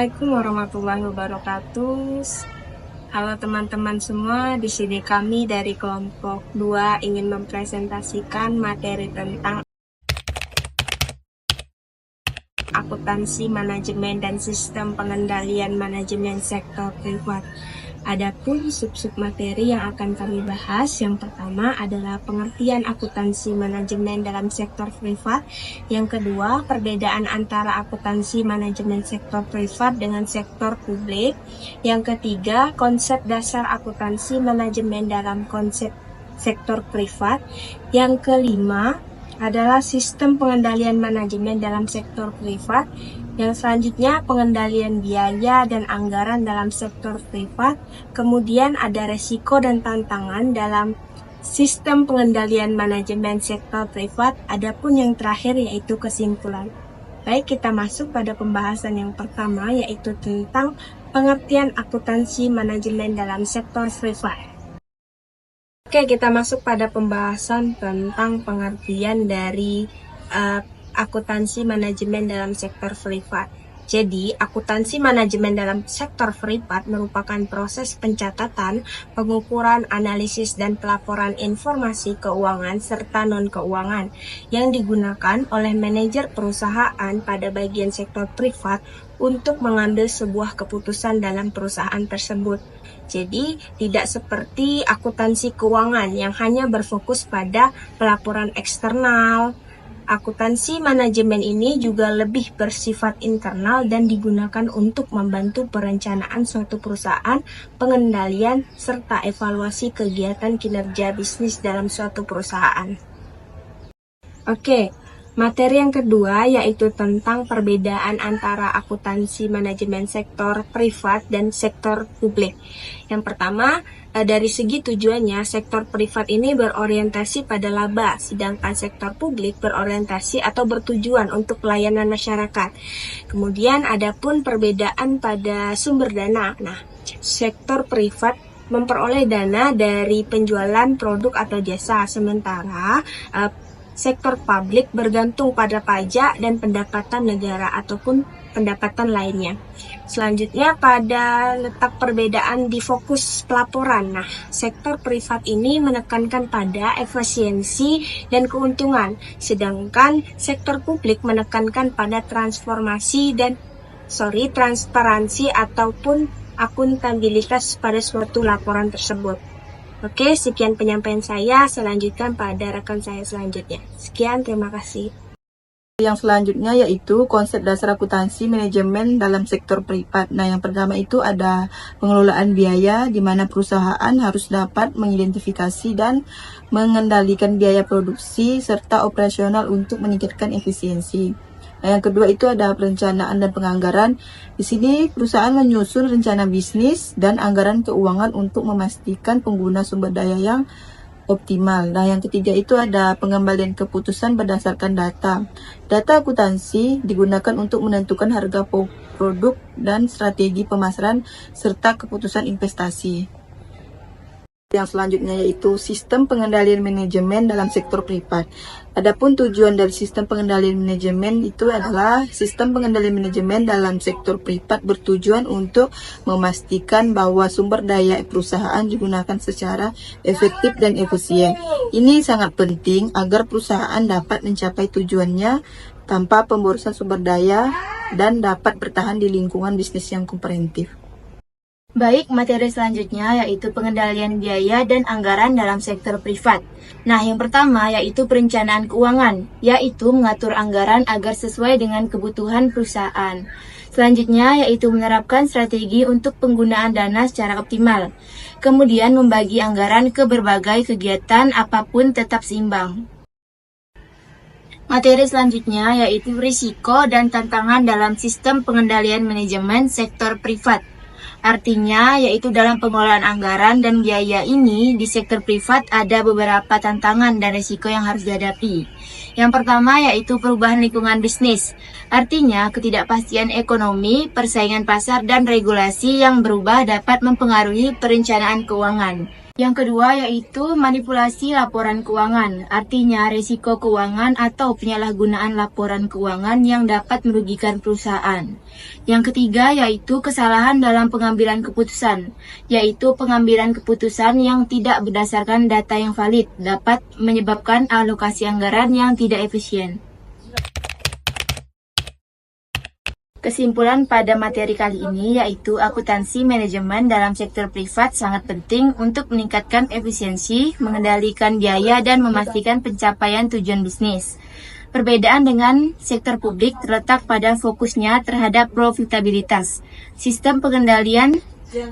Assalamualaikum warahmatullahi wabarakatuh. Halo teman-teman semua, di sini kami dari kelompok 2 ingin mempresentasikan materi tentang akuntansi manajemen dan sistem pengendalian manajemen sektor privat. Adapun sub-sub materi yang akan kami bahas, yang pertama adalah pengertian akuntansi manajemen dalam sektor privat. Yang kedua, perbedaan antara akuntansi manajemen sektor privat dengan sektor publik. Yang ketiga, konsep dasar akuntansi manajemen dalam konsep sektor privat. Yang kelima adalah sistem pengendalian manajemen dalam sektor privat. Yang selanjutnya, pengendalian biaya dan anggaran dalam sektor privat. Kemudian ada resiko dan tantangan dalam sistem pengendalian manajemen sektor privat. Adapun yang terakhir yaitu kesimpulan. Baik, kita masuk pada pembahasan yang pertama, yaitu tentang pengertian akuntansi manajemen dalam sektor privat. Oke, kita masuk pada pembahasan tentang pengertian dari akuntansi manajemen dalam sektor privat. Jadi, akuntansi manajemen dalam sektor privat merupakan proses pencatatan, pengukuran, analisis, dan pelaporan informasi keuangan serta non-keuangan yang digunakan oleh manajer perusahaan pada bagian sektor privat untuk mengambil sebuah keputusan dalam perusahaan tersebut. Jadi, tidak seperti akuntansi keuangan yang hanya berfokus pada pelaporan eksternal. Akuntansi manajemen ini juga lebih bersifat internal dan digunakan untuk membantu perencanaan suatu perusahaan, pengendalian, serta evaluasi kegiatan kinerja bisnis dalam suatu perusahaan. Oke, materi yang kedua yaitu tentang perbedaan antara akuntansi manajemen sektor privat dan sektor publik. Yang pertama, dari segi tujuannya, sektor privat ini berorientasi pada laba, sedangkan sektor publik berorientasi atau bertujuan untuk pelayanan masyarakat. Kemudian adapun perbedaan pada sumber dana. Nah, sektor privat memperoleh dana dari penjualan produk atau jasa, sementara sektor publik bergantung pada pajak dan pendapatan negara ataupun pendapatan lainnya. Selanjutnya pada letak perbedaan di fokus pelaporan. Nah, sektor privat ini menekankan pada efisiensi dan keuntungan, sedangkan sektor publik menekankan pada transparansi ataupun akuntabilitas pada suatu laporan tersebut. Oke, sekian penyampaian saya. Selanjutkan pada rekan saya selanjutnya. Sekian, terima kasih. Yang selanjutnya yaitu konsep dasar akuntansi manajemen dalam sektor privat. Nah, yang pertama itu ada pengelolaan biaya, di mana perusahaan harus dapat mengidentifikasi dan mengendalikan biaya produksi serta operasional untuk meningkatkan efisiensi. Nah, yang kedua itu ada perencanaan dan penganggaran. Di sini perusahaan menyusun rencana bisnis dan anggaran keuangan untuk memastikan pengguna sumber daya yang optimal. Nah, yang ketiga itu ada pengembalian keputusan berdasarkan data. Data akuntansi digunakan untuk menentukan harga produk dan strategi pemasaran serta keputusan investasi. Yang selanjutnya yaitu sistem pengendalian manajemen dalam sektor privat. Adapun tujuan dari sistem pengendalian manajemen itu adalah sistem pengendalian manajemen dalam sektor privat bertujuan untuk memastikan bahwa sumber daya perusahaan digunakan secara efektif dan efisien. Ini sangat penting agar perusahaan dapat mencapai tujuannya tanpa pemborosan sumber daya dan dapat bertahan di lingkungan bisnis yang komprehensif. Baik, materi selanjutnya yaitu pengendalian biaya dan anggaran dalam sektor privat. Nah, yang pertama yaitu perencanaan keuangan, yaitu mengatur anggaran agar sesuai dengan kebutuhan perusahaan. Selanjutnya yaitu menerapkan strategi untuk penggunaan dana secara optimal. Kemudian membagi anggaran ke berbagai kegiatan apapun tetap seimbang. Materi selanjutnya yaitu risiko dan tantangan dalam sistem pengendalian manajemen sektor privat. Artinya, yaitu dalam pengelolaan anggaran dan biaya ini di sektor privat ada beberapa tantangan dan risiko yang harus dihadapi. Yang pertama yaitu perubahan lingkungan bisnis. Artinya, ketidakpastian ekonomi, persaingan pasar, dan regulasi yang berubah dapat mempengaruhi perencanaan keuangan. Yang kedua yaitu manipulasi laporan keuangan, artinya risiko keuangan atau penyalahgunaan laporan keuangan yang dapat merugikan perusahaan. Yang ketiga yaitu kesalahan dalam pengambilan keputusan, yaitu pengambilan keputusan yang tidak berdasarkan data yang valid dapat menyebabkan alokasi anggaran yang tidak efisien. Kesimpulan pada materi kali ini yaitu akuntansi manajemen dalam sektor privat sangat penting untuk meningkatkan efisiensi, mengendalikan biaya, dan memastikan pencapaian tujuan bisnis. Perbedaan dengan sektor publik terletak pada fokusnya terhadap profitabilitas. Sistem pengendalian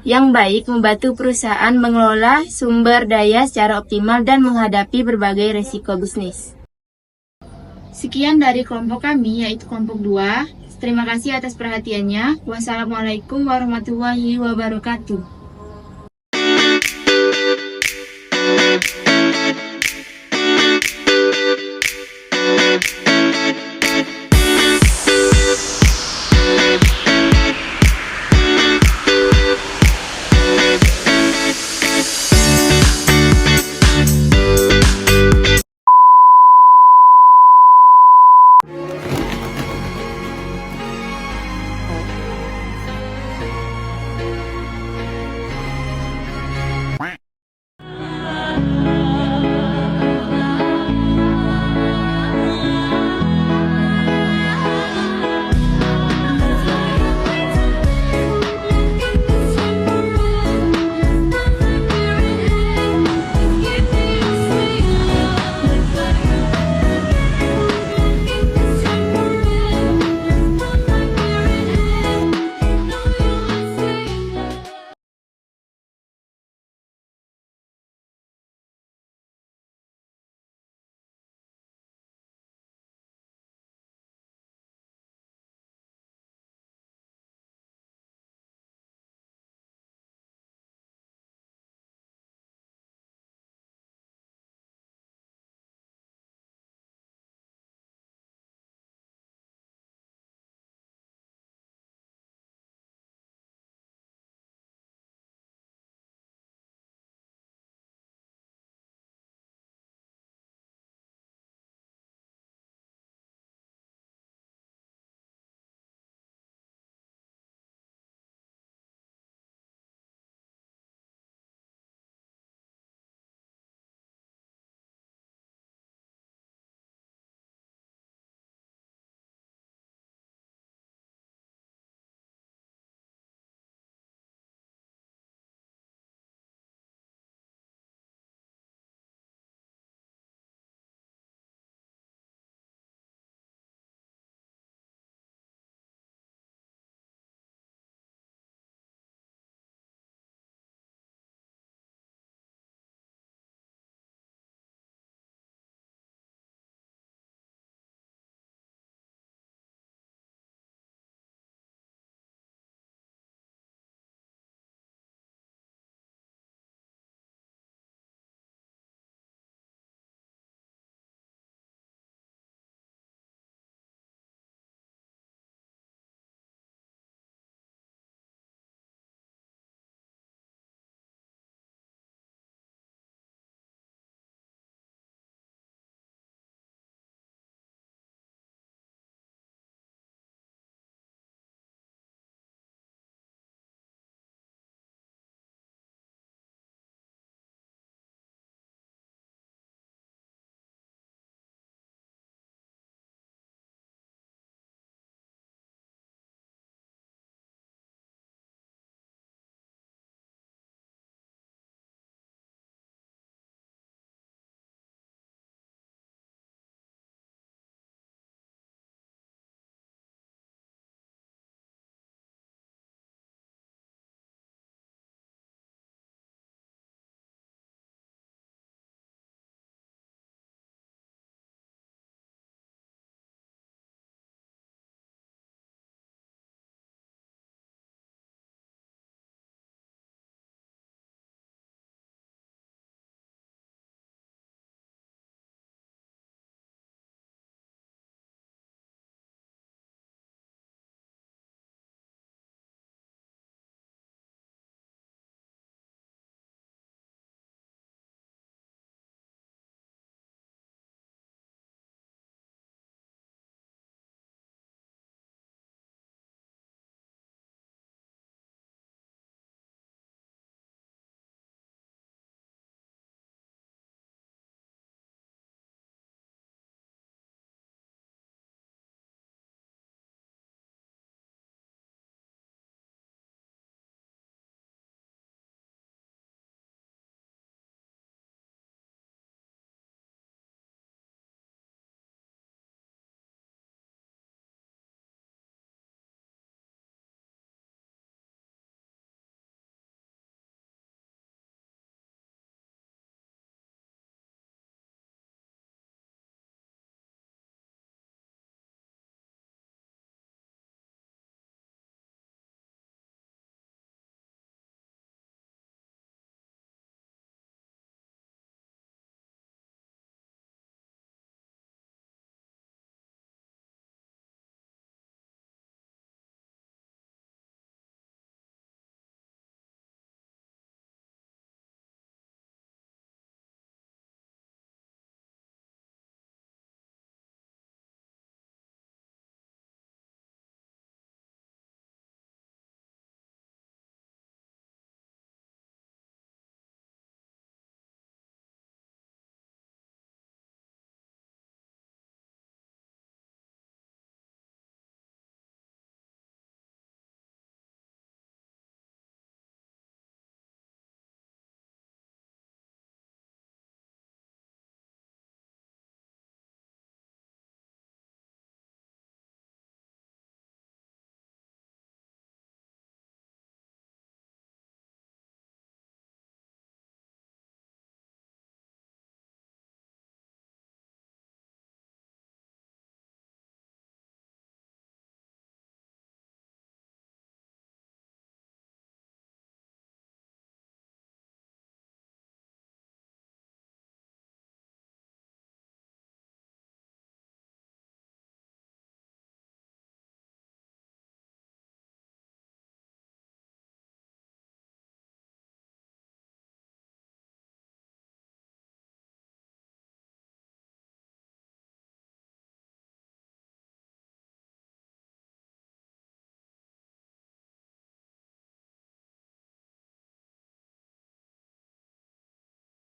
yang baik membantu perusahaan mengelola sumber daya secara optimal dan menghadapi berbagai risiko bisnis. Sekian dari kelompok kami, yaitu kelompok 2. Terima kasih atas perhatiannya. Wassalamualaikum warahmatullahi wabarakatuh.